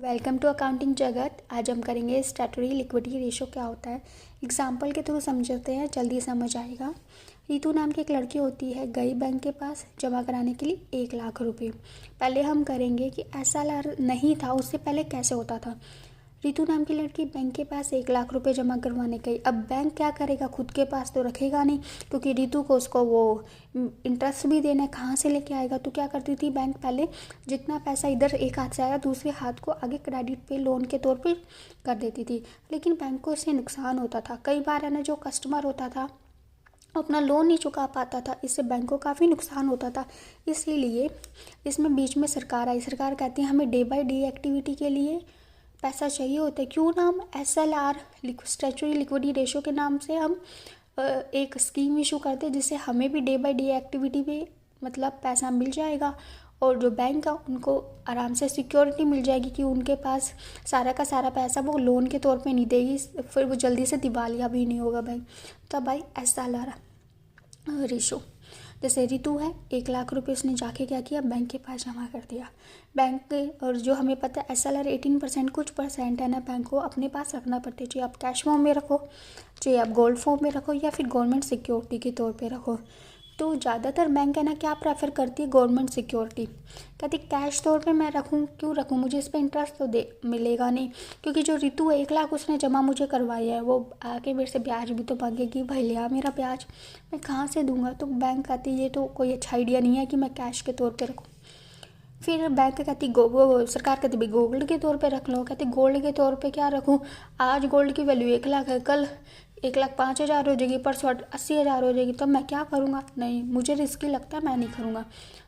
Welcome to accounting जगत। आज हम करेंगे स्टैट्यूटरी लिक्विडिटी रेशो क्या होता है। एग्जाम्पल के थ्रू समझते हैं, जल्दी समझ आएगा। रितु नाम की एक लड़की होती है, गई बैंक के पास जमा कराने के लिए 1 लाख रुपए। पहले हम करेंगे कि SLR नहीं था, उससे पहले कैसे होता था। रितु नाम की लड़की बैंक के पास 1 लाख रुपए जमा करवाने गई। अब बैंक क्या करेगा, खुद के पास तो रखेगा नहीं, क्योंकि रितु को उसको वो इंटरेस्ट भी देना है, कहाँ से लेके आएगा। तो क्या करती थी बैंक, पहले जितना पैसा इधर एक हाथ से आया दूसरे हाथ को आगे क्रेडिट पे लोन के तौर पे कर देती थी। लेकिन बैंक को इससे नुकसान होता था। कई बार है ना, जो कस्टमर होता था अपना लोन नहीं चुका पाता था, इससे बैंक को काफ़ी नुकसान होता था। इसीलिए इसमें बीच में सरकार आई। सरकार कहती है हमें डे बाई डे एक्टिविटी के लिए पैसा चाहिए होता है। क्यों नाम SLR स्टैट्यूटरी लिक्विडिटी रेशो के नाम से हम एक स्कीम इशू करते हैं, जिससे हमें भी डे बाय डे एक्टिविटी पे मतलब पैसा मिल जाएगा, और जो बैंक है उनको आराम से सिक्योरिटी मिल जाएगी कि उनके पास सारा का सारा पैसा वो लोन के तौर पे नहीं देगी, फिर वो जल्दी से दिवालिया भी नहीं होगा बैंक। तब भाई SLR रेशो। जैसे रितु है, 1 लाख रुपए उसने जाके क्या किया, बैंक के पास जमा कर दिया। बैंक के, और जो हमें पता है SLR 18% कुछ परसेंट है ना, बैंक को अपने पास रखना पड़ता है। चाहे आप कैश फॉर्म में रखो, चाहे आप गोल्ड फॉर्म में रखो, या फिर गवर्नमेंट सिक्योरिटी के तौर पे रखो। तो ज़्यादातर बैंक है ना क्या प्रेफर करती है, गवर्नमेंट सिक्योरिटी। कहती कैश तौर पे मैं रखूँ, क्यों रखूँ, मुझे इस पर इंटरेस्ट तो दे मिलेगा नहीं। क्योंकि जो रितु है 1 लाख उसने जमा मुझे करवाया है, वो आके मेरे से ब्याज भी तो मांगेगी, भाई लिया मेरा ब्याज, मैं कहाँ से दूंगा। तो बैंक कहती ये तो कोई अच्छा आइडिया नहीं है कि मैं कैश के तौर पे रखूँ। फिर बैंक कहती सरकार कहती भाई गोल्ड के तौर पे रख लो। कहती गोल्ड के तौर पे क्या रखूँ, आज गोल्ड की वैल्यू 1 लाख है, कल 1,05,000 हो जाएगी, परसों 80,000 हो जाएगी, तब मैं क्या करूँगा। नहीं, मुझे रिस्की लगता है, मैं नहीं करूँगा।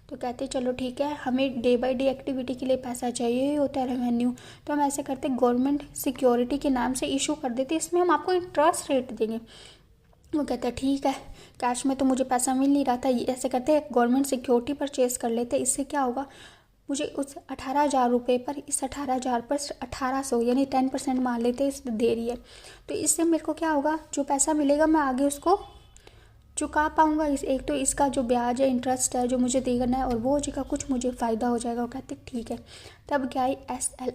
तो कहते चलो ठीक है, हमें डे बाय डे एक्टिविटी के लिए पैसा चाहिए ही होता है, रेवेन्यू। तो हम ऐसे करते गवर्नमेंट सिक्योरिटी के नाम से इशू कर देते, इसमें हम आपको इंटरेस्ट रेट देंगे। वो कहता है ठीक है, कैश में तो मुझे पैसा मिल नहीं रहा था, ऐसे करते गवर्नमेंट सिक्योरिटी परचेज कर लेते। इससे क्या होगा, मुझे उस 18,000 रुपये पर, इस 18,000 पर 1800 यानी 10% मान लेते इस दे रही है। तो इससे मेरे को क्या होगा, जो पैसा मिलेगा मैं आगे उसको चुका पाऊँगा। एक तो इसका जो ब्याज है, इंटरेस्ट है जो मुझे देना है, और वो जगह कुछ मुझे फ़ायदा हो जाएगा। वो कहते ठीक है। तब क्या आई SLR